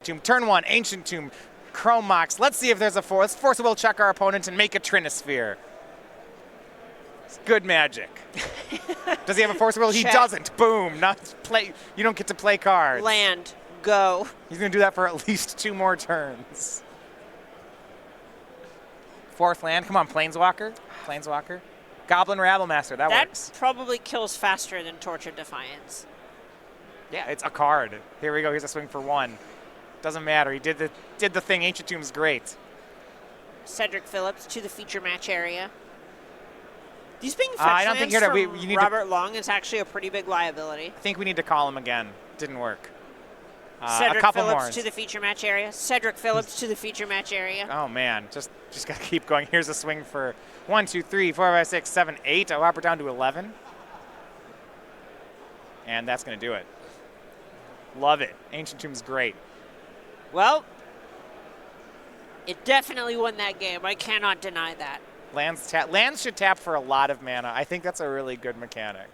Tomb. Turn 1, Ancient Tomb, Chrome Mox. Let's see if there's a force. Let's force will check our opponent and make a Trinisphere. It's good magic. Does he have a force will? He doesn't. Boom. Not play. You don't get to play cards. Land. Go. He's going to do that for at least 2 more turns. 4th land. Come on, Planeswalker. Planeswalker. Goblin Rabblemaster. That works. That probably kills faster than Torch of Defiance. Yeah, it's a card. Here we go. Here's a swing for 1. Doesn't matter. He did the thing. Ancient Tomb's great. Cedric Phillips to the feature match area. These being fetch I don't think lands we from need Robert Long is actually a pretty big liability. I think we need to call him again. Didn't work. Cedric a couple Phillips more. to the feature match area. Cedric Phillips to the feature match area. Oh man, just gotta keep going. Here's a swing for 1, 2, 3, 4, 5, 6, 7, 8. I'll hop her down to 11. And that's gonna do it. Love it. Ancient Tomb's great. Well, it definitely won that game. I cannot deny that. Lands should tap for a lot of mana. I think that's a really good mechanic.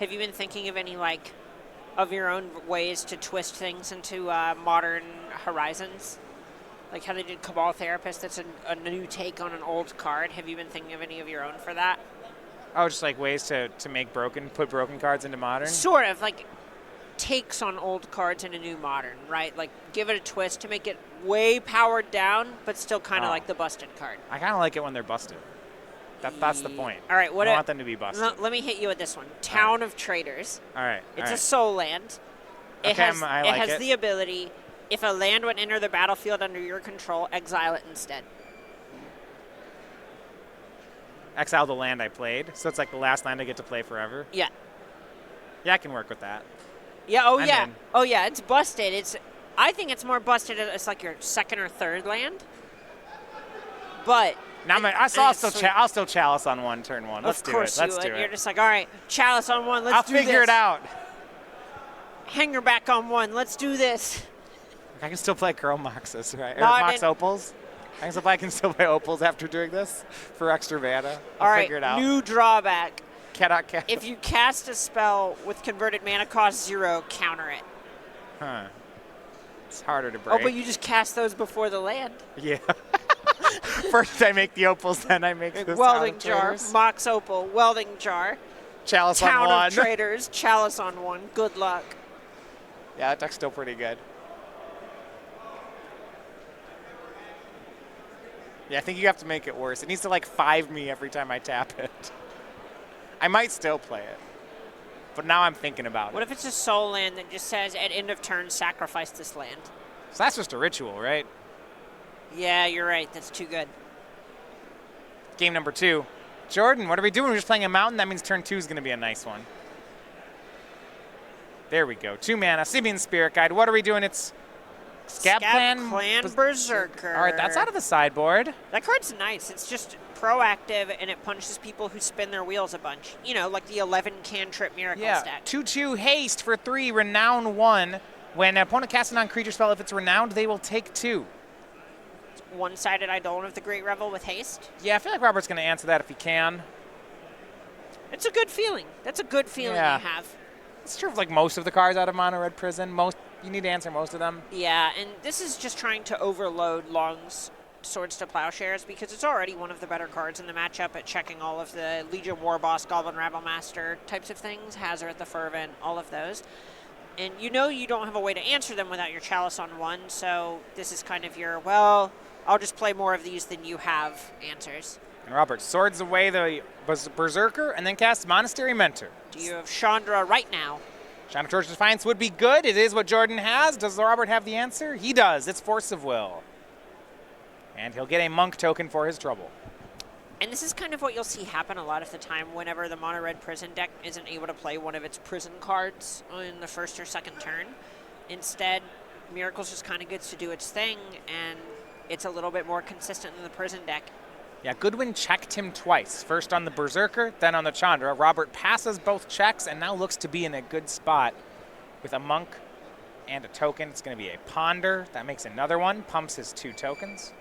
Have you been thinking of any of your own ways to twist things into modern horizons? Like how they did Cabal Therapist, that's a new take on an old card. Have you been thinking of any of your own for that? Oh, just like ways to put broken cards into modern? Sort of, like takes on old cards in a new modern, right? Like give it a twist to make it way powered down, but still kind of like the busted card. I kind of like it when they're busted. That's the point. All right, I want them to be busted. Let me hit you with this one. Town of Traders. All right. It's a soul land. It has the ability, if a land would enter the battlefield under your control, exile it instead. Exile the land I played, so it's like the last land I get to play forever. Yeah. Yeah, I can work with that. Yeah. Oh yeah. It's busted. I think it's more busted. It's like your 2nd or 3rd land. But now I'll still chalice on 1 turn 1. Let's do it. Let's do it. You're just like, all right, chalice on 1. Let's do this. I'll figure it out. Hanger back on 1. Let's do this. I can still play Chrome Moxes, right? Or Mox Opals. I can still play Opals after doing this for extra mana. I'll figure it out. New drawback. Cannot. If you cast a spell with converted mana cost 0, counter it. Huh. It's harder to break. Oh, but you just cast those before the land. Yeah. First I make the Opals, then I make the Welding Jar, Mox Opal, Welding Jar. Chalice on 1. Town of Traders, Chalice on 1. Good luck. Yeah, that deck's still pretty good. Yeah, I think you have to make it worse. It needs to 5 me every time I tap it. I might still play it, but now I'm thinking about it. What if it's a soul land that just says, at end of turn, sacrifice this land? So that's just a ritual, right? Yeah, you're right. That's too good. Game number 2. Jordan, what are we doing? We're just playing a mountain? That means turn 2 is going to be a nice one. There we go. 2 mana, Simeon Spirit Guide. What are we doing? It's Scab Clan Berserker. All right, that's out of the sideboard. That card's nice. It's just proactive, and it punishes people who spin their wheels a bunch. You know, like the 11 cantrip miracle stack. 2/2 haste for 3, renown 1. When an opponent casts a non-creature spell, if it's renowned, they will take 2. One-sided Eidolon of the Great Revel with haste. Yeah, I feel like Robert's going to answer that if he can. It's a good feeling. That's a good feeling you have. It's true of most of the cards out of Mono Red Prison. You need to answer most of them. Yeah, and this is just trying to overload Long's Swords to Plowshares because it's already one of the better cards in the matchup at checking all of the Legion Warboss, Goblin Rabblemaster types of things, Hazard the Fervent, all of those. And you don't have a way to answer them without your Chalice on 1, so this is kind of your, well, I'll just play more of these than you have answers. And Robert swords away the Berserker and then casts Monastery Mentor. Do you have Chandra right now? Chandra Torch Defiance would be good. It is what Jordan has. Does Robert have the answer? He does. It's Force of Will. And he'll get a Monk token for his trouble. And this is kind of what you'll see happen a lot of the time whenever the Mono Red Prison deck isn't able to play one of its prison cards in the 1st or 2nd turn. Instead, Miracles just kind of gets to do its thing, and it's a little bit more consistent than the prison deck. Yeah, Goodwin checked him twice. First on the Berserker, then on the Chandra. Robert passes both checks and now looks to be in a good spot with a Monk and a token. It's going to be a Ponder. That makes another one. Pumps his 2 tokens.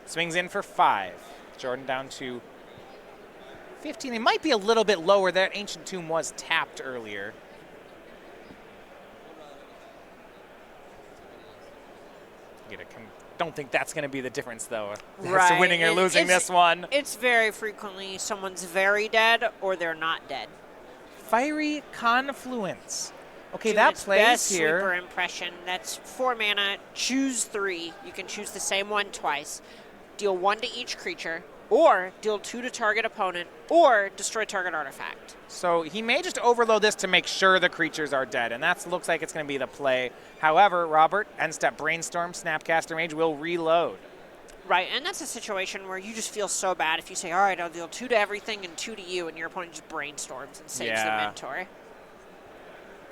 Swings in for 5. Jordan down to 15. It might be a little bit lower. That Ancient Tomb was tapped earlier. Don't think that's going to be the difference, though, as to winning or losing this one. It's very frequently someone's very dead or they're not dead. Fiery Confluence. Okay, that plays best here. Sweeper Impression. That's 4 mana. Choose 3. You can choose the same one twice. Deal 1 to each creature, or deal 2 to target opponent, or destroy target artifact. So he may just overload this to make sure the creatures are dead, and that looks like it's going to be the play. However, Robert, end step Brainstorm, Snapcaster Mage will reload. Right, and that's a situation where you just feel so bad if you say, all right, I'll deal 2 to everything and 2 to you, and your opponent just brainstorms and saves the Mentor.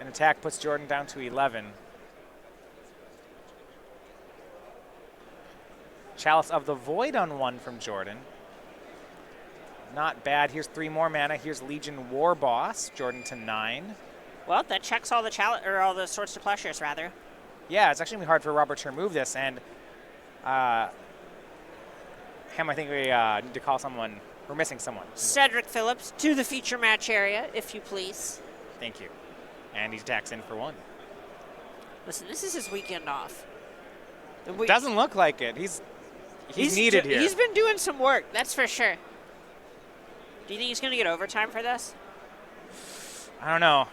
An attack puts Jordan down to 11. Chalice of the Void on 1 from Jordan. Not bad. Here's 3 more mana. Here's Legion War Boss, Jordan to 9. Well, that checks all the all the Swords to Plowshares, rather. Yeah, it's actually going to be hard for Robert to remove this, and Ham, I think we need to call someone. We're missing someone. Cedric Phillips to the feature match area, if you please. Thank you. And he attacks in for 1. Listen, this is his weekend off. Doesn't look like it. He's needed here. He's been doing some work, that's for sure. Do you think he's going to get overtime for this? I don't know.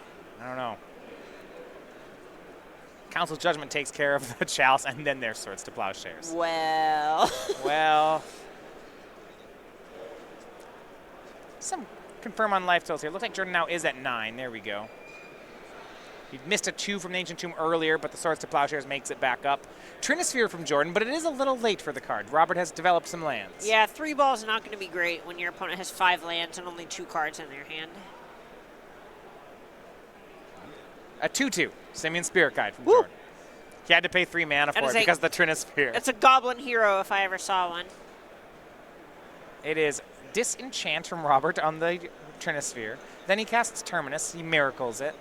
Council's Judgment takes care of the Chalice, and then there's Swords to Plowshares. Well. Some confirm on life totals here. Looks like Jordan now is at 9. There we go. He missed a 2 from the Ancient Tomb earlier, but the Swords to Plowshares makes it back up. Trinisphere from Jordan, but it is a little late for the card. Robert has developed some lands. Yeah, 3 balls is not going to be great when your opponent has 5 lands and only 2 cards in their hand. A 2/2, Simian Spirit Guide from Jordan. He had to pay 3 mana for it because of the Trinisphere. It's a Goblin Hero if I ever saw one. It is Disenchant from Robert on the Trinisphere. Then he casts Terminus. He miracles it.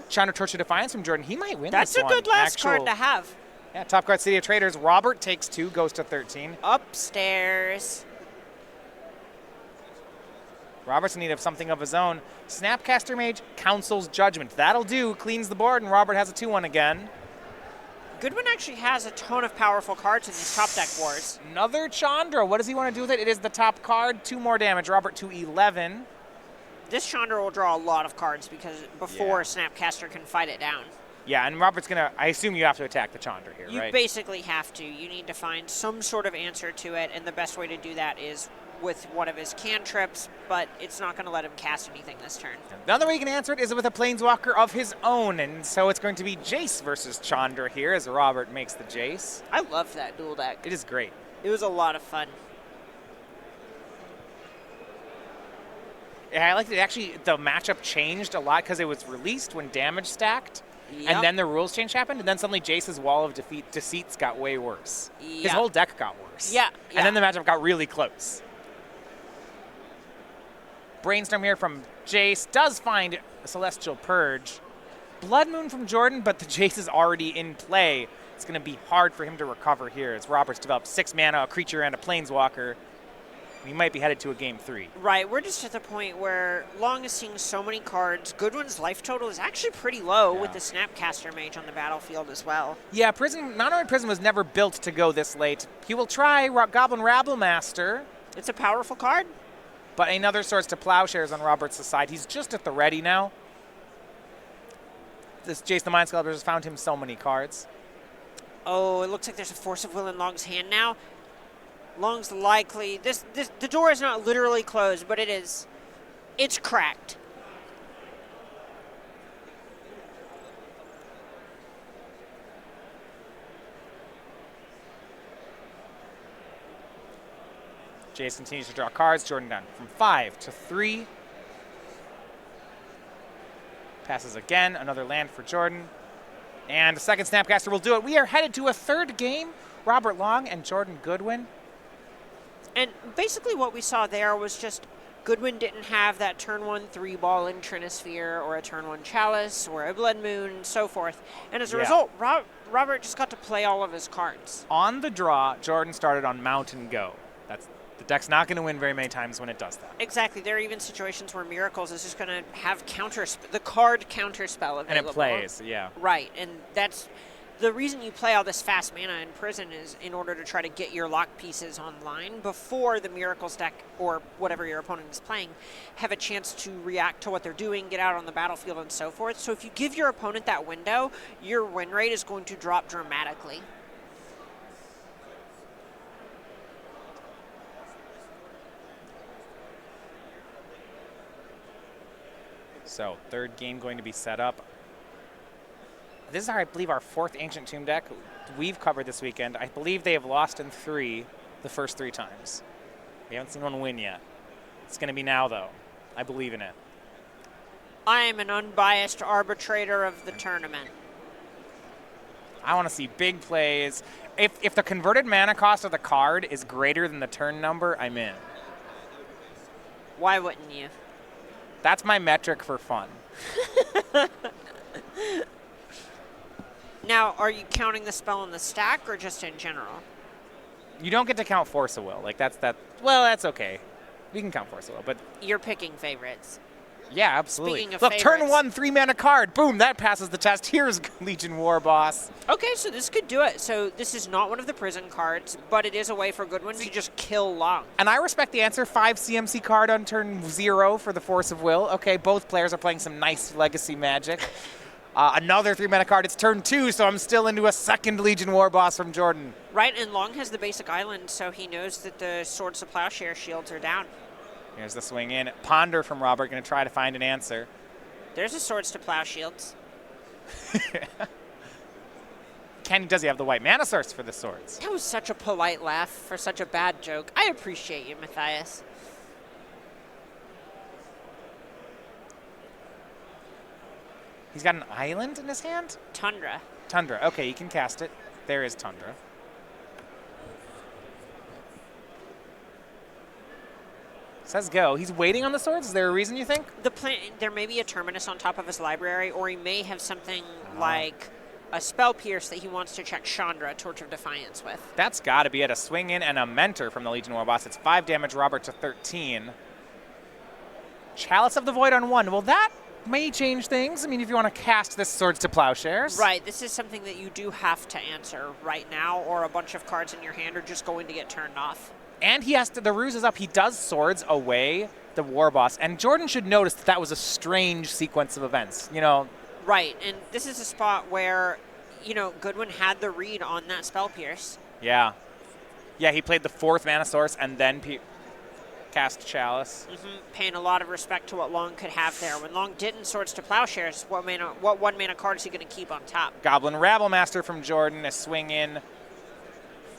Chandra Torch of Defiance from Jordan. He might win this one. That's a good last card to have. Yeah, top card City of Traders. Robert takes 2, goes to 13. Upstairs. Robert's in need of something of his own. Snapcaster Mage, Council's Judgment. That'll do. Cleans the board, and Robert has a 2-1 again. Goodwin actually has a ton of powerful cards in these top deck wars. Another Chandra. What does he want to do with it? It is the top card. 2 more damage. Robert to 11. This Chandra will draw a lot of cards before Snapcaster can fight it down. Yeah, and Robert's going to, I assume you have to attack the Chandra here, right? You basically have to. You need to find some sort of answer to it, and the best way to do that is with one of his cantrips, but it's not going to let him cast anything this turn. The other way you can answer it is with a Planeswalker of his own, and so it's going to be Jace versus Chandra here as Robert makes the Jace. I love that dual deck. It is great. It was a lot of fun. Yeah, I liked it. Actually, the matchup changed a lot because it was released when damage stacked, and then the rules change happened, and then suddenly Jace's Wall of Deceits got way worse. His whole deck got worse. And then the matchup got really close. Brainstorm here from Jace does find a Celestial Purge. Blood Moon from Jordan, but the Jace is already in play. It's going to be hard for him to recover here as Robert's developed 6 mana, a creature, and a Planeswalker. We might be headed to a game 3. Right, we're just at the point where Long is seeing so many cards. Goodwin's life total is actually pretty low with the Snapcaster Mage on the battlefield as well. Yeah, Mono-Red Prism was never built to go this late. He will try Goblin Rabblemaster. It's a powerful card. But another Swords to Plowshares on Robert's side. He's just at the ready now. This Jace the Mind Sculptor has found him so many cards. Oh, it looks like there's a Force of Will in Long's hand now. Long's likely, the door is not literally closed, but it is. It's cracked. Jace continues to draw cards. Jordan down from 5 to 3. Passes again. Another land for Jordan. And the second Snapcaster will do it. We are headed to a 3rd game. Robert Long and Jordan Goodwin. And basically what we saw there was just Goodwin didn't have that turn 1 3-ball in Trinisphere or a turn 1 Chalice or a Blood Moon and so forth. And as a result, Robert just got to play all of his cards. On the draw, Jordan started on Mount and Go. The deck's not going to win very many times when it does that. Exactly. There are even situations where Miracles is just going to have the card counter spell available. And it plays, yeah. Right, and that's the reason you play all this fast mana in Prison is in order to try to get your lock pieces online before the Miracles deck or whatever your opponent is playing have a chance to react to what they're doing, get out on the battlefield, and so forth. So if you give your opponent that window, your win rate is going to drop dramatically. So, third game going to be set up. This is, I believe, our fourth Ancient Tomb deck we've covered this weekend. I believe they have lost in 3 the first 3 times. We haven't seen one win yet. It's going to be now, though. I believe in it. I am an unbiased arbitrator of the tournament. I want to see big plays. If the converted mana cost of the card is greater than the turn number, I'm in. Why wouldn't you? That's my metric for fun. Now, are you counting the spell in the stack or just in general? You don't get to count Force of Will. Like, well, that's okay. We can count Force of Will, but... You're picking favorites. Yeah, absolutely. Speaking of Look, favorites, turn 1, 3-mana card. Boom, that passes the test. Here's Legion War Boss. Okay, so this could do it. So this is not one of the Prison cards, but it is a way for Goodwin to just kill Long. And I respect the answer. 5 CMC card on turn 0 for the Force of Will. Okay, both players are playing some nice Legacy Magic. Another 3-mana card. It's turn 2, so I'm still into a second Legion War Boss from Jordan. Right, and Long has the basic island, so he knows that the Swords to Plowshare shields are down. Here's the swing in. Ponder from Robert, going to try to find an answer. There's a Swords to Plow shields. Does he have the white mana source for the swords? That was such a polite laugh for such a bad joke. I appreciate you, Matthias. He's got an island in his hand? Tundra. Tundra. Okay, he can cast it. There is Tundra. Says go. He's waiting on the swords? Is there a reason you think? There may be a Terminus on top of his library, or he may have something like a Spell Pierce that he wants to check Chandra, Torch of Defiance with. That's got to be it. A swing in and a Mentor from the Legion War Boss. It's 5 damage, Robert, to 13. Chalice of the Void on 1. Well, that may change things. I mean, if you want to cast this Swords to Plowshares. Right. This is something that you do have to answer right now, or a bunch of cards in your hand are just going to get turned off. And he has to, the ruse is up. He does Swords away the War Boss. And Jordan should notice that was a strange sequence of events, you know. Right, and this is a spot where, you know, Goodwin had the read on that Spell Pierce. Yeah. Yeah, he played the 4th mana source and then cast Chalice. Paying a lot of respect to what Long could have there. When Long didn't Swords to Plowshares, what 1-mana card is he going to keep on top? Goblin Rabblemaster from Jordan, a swing in.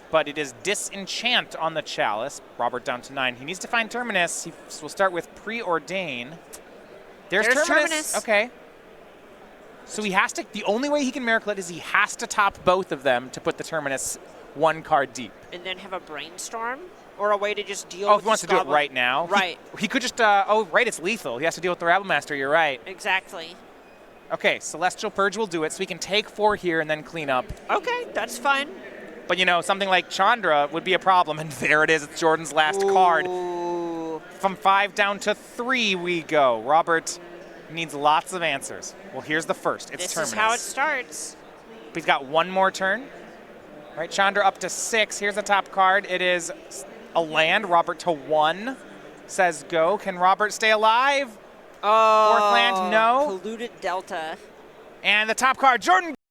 But it is Disenchant on the Chalice. Robert down to 9. He needs to find Terminus. He will start with Preordain. There's Terminus. Okay. So he has to, the only way he can Miracle it is he has to top both of them to put the Terminus 1 card deep. And then have a Brainstorm? Or a way to just deal with if he wants to do it right now. Right. He could just, right, it's lethal. He has to deal with the Rabblemaster, you're right. Exactly. Okay, Celestial Purge will do it, so we can take 4 here and then clean up. Okay, that's fine. But, you know, something like Chandra would be a problem, and there it is. It's Jordan's last card. From 5 down to 3 we go. Robert needs lots of answers. Well, here's the first. It's Terminus. This is how it starts. But he's got 1 more turn. Right, Chandra up to 6. Here's the top card. It is a land. Robert to 1. Says go. Can Robert stay alive? Oh. 4th land, no. Polluted Delta. And the top card, Jordan